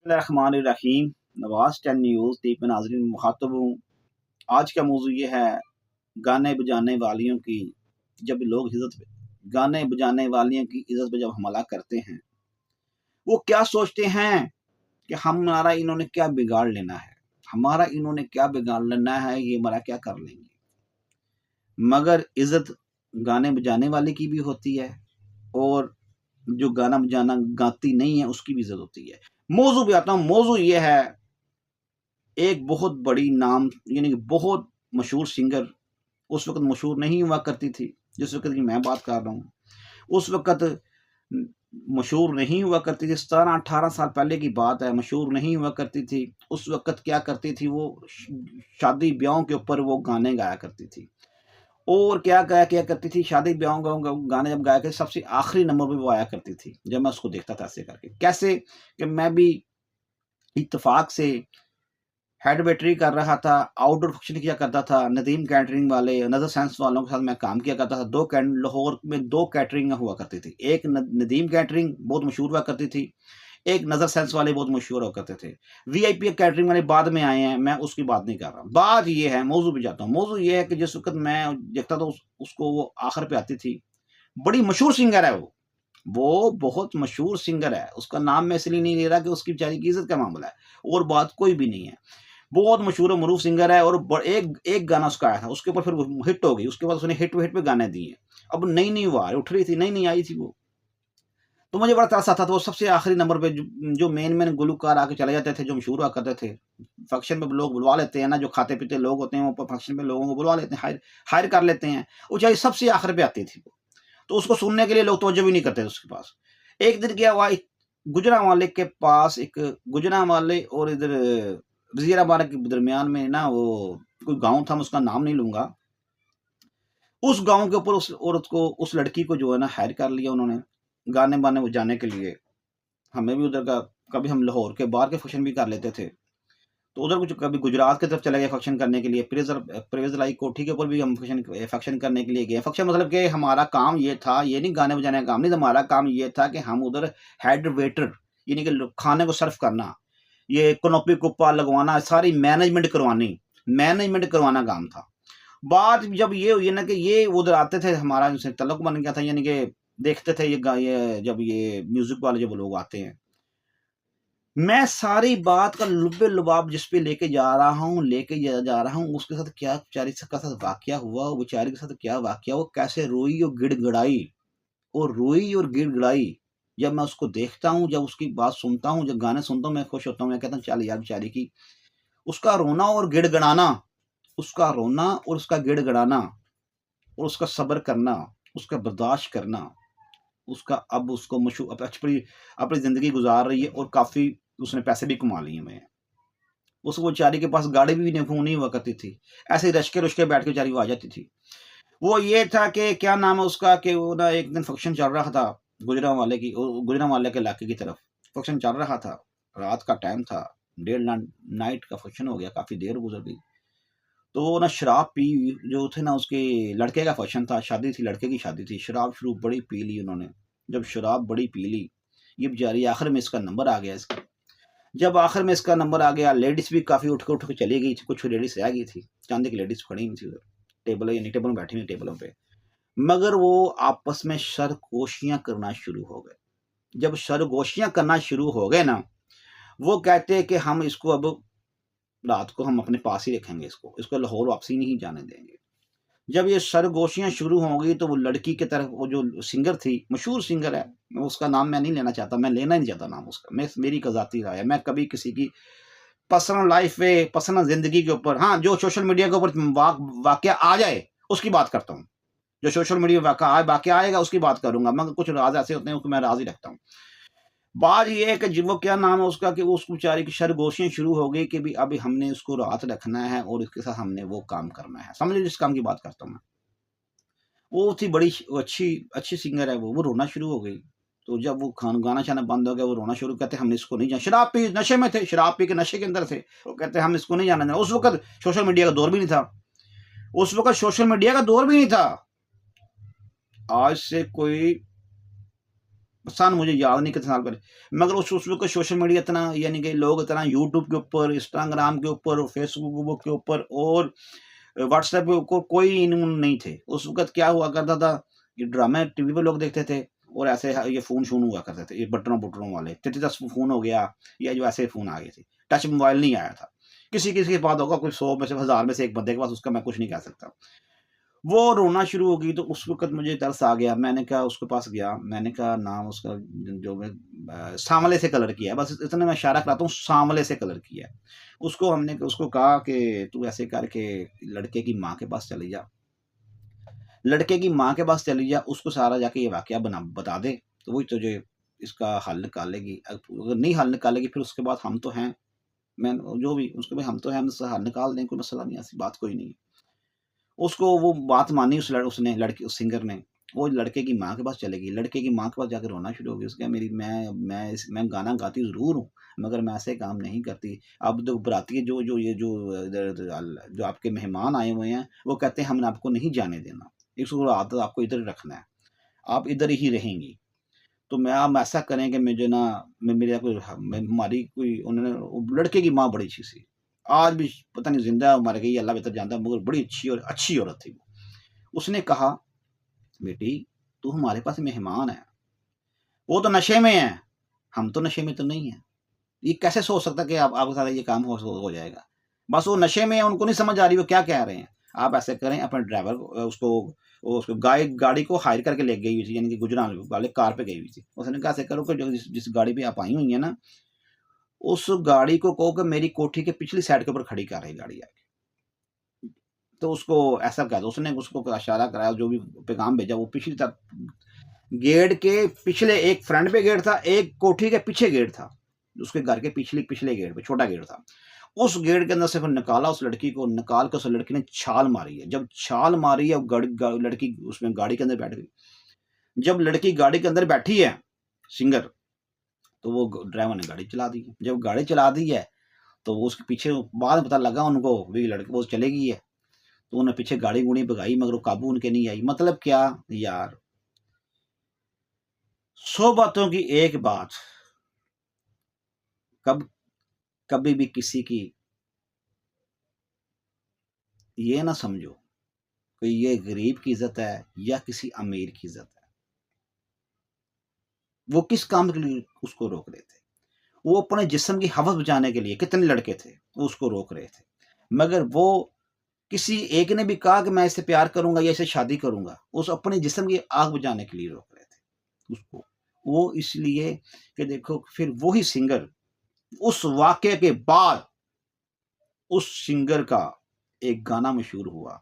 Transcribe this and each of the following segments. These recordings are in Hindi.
रहीम नवाज 10 न्यूज़ टीवी नाज़रीन मुखातब हूँ। आज का मौजू ये है गाने बजाने वालियों की। जब लोग गाने बजाने वालियों की इज्जत पे जब हमला करते हैं, वो क्या सोचते हैं कि हमारा इन्होंने क्या बिगाड़ लेना है, हमारा इन्होंने क्या बिगाड़ लेना है, ये हमारा क्या कर लेंगे। मगर इज्जत गाने बजाने वाले की भी होती है और जो गाना बजाना गाती नहीं है उसकी भी इज्जत होती है। मौजू पे आता हूँ। मौजू ये है, एक बहुत बड़ी नाम यानी कि बहुत मशहूर सिंगर, उस वक़्त मशहूर नहीं हुआ करती थी, जिस वक़्त की मैं बात कर रहा हूँ। उस वक़्त मशहूर नहीं हुआ करती थी, 17-18 साल पहले की बात है, मशहूर नहीं हुआ करती थी। उस वक़्त क्या करती थी वो, शादी-ब्याहों के ऊपर वो गाने गाया करती थी। और क्या गाया किया करती थी, शादी-ब्याहों गाने जब गाया करती, सबसे आखिरी नंबर पे वो आया करती थी। जब मैं उसको देखता था ऐसे करके। कैसे कि मैं भी इत्तेफ़ाक से हेड वेटरी कर रहा था, आउटडोर फंक्शन किया करता था, नदीम कैटरिंग वाले, नज़र सेंस वालों के साथ मैं काम किया करता था। लाहौर में 2 कैटरिंग हुआ करती थी। एक नदीम कैटरिंग बहुत मशहूर हुआ करती थी, एक नज़र सेंस वाले बहुत मशहूर हुआ करते थे। वीआईपी कैटरिंग वाले बाद में आए हैं, मैं उसकी बात नहीं कर रहा। बात ये है, मौजू पे जाता हूँ। मौजू ये है कि जिस वक़्त मैं देखता था उसको, वो आखिर पे आती थी। बड़ी मशहूर सिंगर है वो बहुत मशहूर सिंगर है। उसका नाम मैं इसलिए नहीं ले रहा कि उसकी बेचारी की इज़्ज़त का मामला है, और बात कोई भी नहीं है। बहुत मशहूर और मरूफ सिंगर है, और एक एक गाना उसका आया था, उसके ऊपर फिर वो हिट हो गई। उसके बाद उसने हिट पे गाने दिए। अब नई वो उठ रही थी, नई आई थी वो। तो मुझे बड़ा तरस आता था। वो सबसे आखिरी नंबर पे जो मेन गुलकार आके चले जाते थे, जो मशहूर हुआ करते थे। फंक्शन में लोग बुलवा लेते हैं ना, जो खाते पीते लोग होते हैं वो फंक्शन में लोगों को बुलवा लेते हैं, हायर कर लेते हैं। वो चाहे सबसे आखिर पे आती थी वो, तो उसको सुनने के लिए लोग तवज्जो भी नहीं करते थे उसके पास। एक दिन क्या हुआ, गुजरांवाले के पास, एक गुजरांवाले और इधर वज़ीराबाद के दरमियान में ना, वो कोई गाँव था, मैं उसका नाम नहीं लूँगा। उस गाँव के ऊपर उस औरत को, उस लड़की को जो है ना हायर कर लिया उन्होंने, गाने-वाने बजाने के लिए। हमें भी उधर का, कभी हम लाहौर के बाहर के फंक्शन भी कर लेते थे। तो उधर कुछ, कभी गुजरात की तरफ चले गए फंक्शन करने के लिए, परवेज़ लाई कोठी के ऊपर भी हम फंक्शन करने के लिए गए। फंक्शन मतलब कि हमारा काम ये था, ये नहीं गाने बजाने का काम नहीं था, हमारा काम ये था कि हम उधर हेड वेटर यानी कि खाने को सर्व करना, ये कनोपी कुप्पा लगवाना, सारी मैनेजमेंट करवाना काम था। बात जब ये हुई ना कि ये उधर आते थे, हमारा उनसे तल्लुक बन गया था, यानी कि देखते थे ये जब ये म्यूजिक वाले जब लोग आते हैं, मैं सारी बात का लुब्बे-लुबाब जिस पे लेके जा रहा हूँ, उसके साथ क्या बेचारी के साथ वाकया हुआ, वो बेचारी के साथ क्या वाकया, वो कैसे रोई और गिड़गिड़ाई। जब मैं उसको देखता हूँ, जब उसकी बात सुनता हूँ, जब गाने सुनता हूँ, मैं खुश होता हूँ। मैं कहता हूँ चल यार, बेचारी की उसका रोना और गिड़गिड़ाना, उसका रोना और उसका गिड़गिड़ाना, और उसका सब्र करना, उसका बर्दाश्त करना, उसका अब उसको अपनी ज़िंदगी गुज़ार रही है, और काफ़ी उसने पैसे भी कमा लिए हुए हैं। उस बेचारी के पास गाड़ी भी नहीं हुआ करती थी। ऐसे ही रश्के-रुश्के बैठ के बेचारी वो आ जाती थी। वो ये था कि क्या नाम है उसका, कि वो ना एक दिन फंक्शन चल रहा था गुजरांवाले के इलाके की तरफ। फंक्शन चल रहा था, रात का टाइम था, डेढ़ नाइट का फंक्शन हो गया, काफ़ी देर गुज़र गई। तो वो ना शराब पी, जो थे ना, उसके लड़के का फंक्शन था, शादी थी, लड़के की शादी थी। शराब बड़ी पी ली उन्होंने। जब शराब बड़ी पी ली, ये बेचारी आखिर में इसका नंबर आ गया इसका। जब आखिर में इसका नंबर आ गया, लेडीज़ भी काफ़ी उठ के चली गई थी, कुछ लेडीज़ रह गई थी। चांदी की लेडीज़ खड़ी हुई थी उधर, टेबल में बैठी हुई टेबलों पे। मगर वो आपस में सरगोशियाँ करना शुरू हो गए। जब सरगोशियाँ करना शुरू हो गए ना, वो कहते हैं कि हम इसको अब रात को हम अपने पास ही रखेंगे, इसको लाहौर वापसी नहीं जाने देंगे। जब ये सरगोशियाँ शुरू हो गई, तो वो लड़की की तरफ, वो जो सिंगर थी, मशहूर सिंगर है, उसका नाम मैं नहीं लेना चाहता, मैं लेना ही नहीं चाहता नाम उसका। मेरी एक ज़ाती राय है, मैं कभी किसी की पर्सनल लाइफ पे, पर्सनल ज़िंदगी के ऊपर, हाँ, जो सोशल मीडिया के ऊपर वाकया आ जाए, उसकी बात करता हूँ। जो सोशल मीडिया वाकया आएगा, उसकी बात करूँगा, मगर कुछ राज़ ऐसे होते हैं, उसको मैं राज़ ही रखता हूँ। बात ये है कि वो क्या नाम है उसका, कि वो उसको बेचारी की सरगोशियाँ शुरू हो गई कि भी अभी हमने उसको रात रखना है, और इसके साथ हमने वो काम करना है। समझ लो जिस काम की बात करता हूँ मैं। वो थी बड़ी अच्छी सिंगर है वो रोना शुरू हो गई। तो जब वो गाना-शाना बंद हो गया, वो रोना शुरू, कहते हमने इसको नहीं जाना। शराब पी नशे में थे, शराब पी के नशे के अंदर थे। वो कहते हम इसको नहीं जाने देना। उस वक़्त सोशल मीडिया का दौर भी नहीं था। उस वक़्त सोशल मीडिया का दौर भी नहीं था। आज से कोई सन मुझे याद नहीं कितने साल पहले, मगर उस वक्त सोशल मीडिया इतना, यानी कि लोग इतना यूट्यूब के ऊपर, इंस्टाग्राम के ऊपर, फेसबुक के ऊपर और व्हाट्सएप को कोई इन्होंने नहीं थे। उस वक़्त क्या हुआ करता था, ये ड्रामे टीवी पे लोग देखते थे और ऐसे ये फ़ोन हुआ करते थे, ये बटनों वाले, 33 फ़ोन हो गया, या जो ऐसे फ़ोन आ गए थे। टच मोबाइल नहीं आया था। किसी-किसी के पास होगा, कोई 100 में से 1000 में से एक बंदे के पास, उसका मैं कुछ नहीं कह सकता। वो रोना शुरू हो गई तो उस वक़्त मुझे तरस आ गया। मैंने कहा, उसके पास गया, मैंने कहा नाम उसका जो मैं सांवले से कलर किया है, बस इतना मैं इशारा कराता हूँ, सांवले से कलर किया है। हमने उसको कहा कि तू ऐसे करके लड़के की माँ के पास चली जा। लड़के की माँ के पास चली जा, उसको सारा जाके ये वाक़या बता दे, तो वही तुझे इसका हल निकालेगी। अगर नहीं हल निकालेगी, फिर उसके बाद हम तो हैं, मैं जो भी उसके बाद हम तो हैं, हम इसका हल निकाल देंगे, कोई मसला नहीं है, ऐसी बात कोई नहीं है। उसको वो बात मानी उसने, लड़के उस सिंगर ने। वो लड़के की माँ के पास चले गई, लड़के की माँ के पास जाकर रोना शुरू हो गई। उसने कहा, मेरी मैं गाना गाती ज़रूर हूँ, मगर मैं ऐसे काम नहीं करती। अब तो बराती जो जो ये जो जो आपके मेहमान आए हुए हैं, वो कहते हैं हमने आपको नहीं जाने देना, इसको आदत आपको इधर रखना है, आप इधर ही रहेंगी। तो मैं आप ऐसा करें कि मुझे ना, मेरा कोई हमारी कोई, उन्होंने, लड़के की माँ बड़ी अच्छी सी, आज भी पता नहीं जिंदा है मर गई, अल्लाह बेहतर जानता है, मगर बड़ी अच्छी औरत थी वो। उसने कहा, बेटी तू हमारे पास मेहमान है, वो तो नशे में है, हम तो नशे में तो नहीं है, ये कैसे सोच सकता कि आप आपके साथ ये काम हो जाएगा। बस वो नशे में है, उनको नहीं समझ आ रही वो क्या कह रहे हैं। आप ऐसे करें, अपने ड्राइवर उसको गाड़ी को हायर करके ले गई हुई थी, यानी कि गुजरात वाले कार पे गई हुई थी। उसने कहा, ऐसे करो कि जिस गाड़ी पे आप आई हुई है ना, उस गाड़ी को कहो कि मेरी कोठी के पिछली साइड के ऊपर खड़ी कर रही गाड़ी आके। तो उसको ऐसा कहा, उसने उसको इशारा कराया, जो भी पैगाम भेजा, वो पिछली तरफ गेट के पिछले, एक फ्रंट पे गेट था, एक कोठी के पीछे गेट था, उसके घर के पिछले गेट पे छोटा गेट था। उस गेट के अंदर से फिर निकाला, उस लड़की को निकाल कर उस लड़की ने छाल मारी है। जब छाल मारी है, लड़की उसमें गाड़ी के अंदर बैठ गई। जब लड़की गाड़ी के अंदर बैठी है, सिंगर, तो वो ड्राइवर ने गाड़ी चला दी है। जब गाड़ी चला दी है, तो वो उसके पीछे, बाद में पता लगा उनको भी लड़की वो चले गई है, तो उन्होंने पीछे गाड़ी गुड़ी भगाई, मगर वो काबू उनके नहीं आई। मतलब क्या यार, 100 बातों की एक बात, कब कभी भी किसी की ये ना समझो कि ये गरीब की इज्जत है या किसी अमीर की इज्जत है। वो किस काम के लिए उसको रोक रहे थे? वो अपने जिस्म की हवस बुझाने के लिए, कितने लड़के थे वो उसको रोक रहे थे, मगर वो किसी एक ने भी कहा कि मैं इससे प्यार करूंगा या इससे शादी करूंगा, उस अपने जिस्म की आग बुझाने के लिए रोक रहे थे उसको। वो इसलिए कि देखो, फिर वही सिंगर, उस वाक्य के बाद उस सिंगर का एक गाना मशहूर हुआ,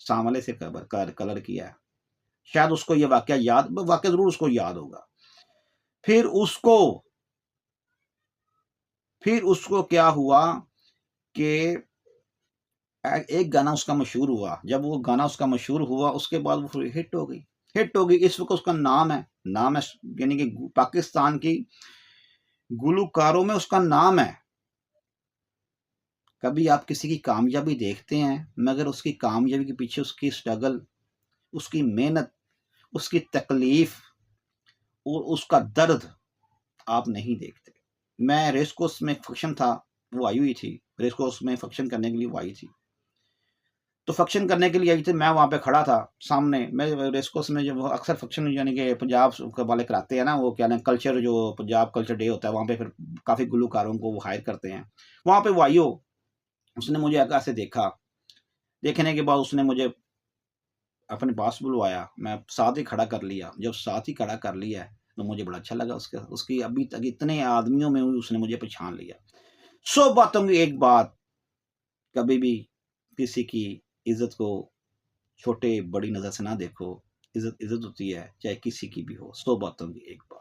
सांवले से कलर किया है। शायद उसको ये वाक्य जरूर उसको याद होगा। फिर उसको फिर उसको क्या हुआ कि एक गाना उसका मशहूर हुआ। जब वो गाना उसका मशहूर हुआ, उसके बाद वो हिट हो गई। इस वक्त उसका नाम है, यानी कि पाकिस्तान की गुलकारों में उसका नाम है। कभी आप किसी की कामयाबी देखते हैं, मगर उसकी कामयाबी के पीछे उसकी स्ट्रगल, उसकी मेहनत, उसकी तकलीफ और उसका दर्द आप नहीं देखते। मैं रेस कोर्स में फंक्शन था, वो आई हुई थी, रेस कोर्स में फंक्शन करने के लिए वो आई थी। तो फंक्शन करने के लिए आई थी, मैं वहाँ पे खड़ा था सामने। मैं रेस कोर्स में जब अक्सर फंक्शन, यानी कि पंजाब वाले कराते हैं ना, वो क्या नाम, कल्चर, जो पंजाब कल्चर डे होता है, वहाँ पे फिर काफ़ी गुलकारों को वो हायर करते हैं। वहाँ पे वो आई हो, उसने मुझे ऐसे देखा। देखने के बाद उसने मुझे अपने पास बुलवाया, मैं साथ ही खड़ा कर लिया। जब साथ ही खड़ा कर लिया तो मुझे बड़ा अच्छा लगा। उसकी अभी तक इतने आदमियों में उसने मुझे पहचान लिया। 100 बातों की एक बात, कभी भी किसी की इज्जत को छोटे बड़ी नजर से ना देखो। इज्जत इज्जत होती है, चाहे किसी की भी हो। 100 बातों की एक बात।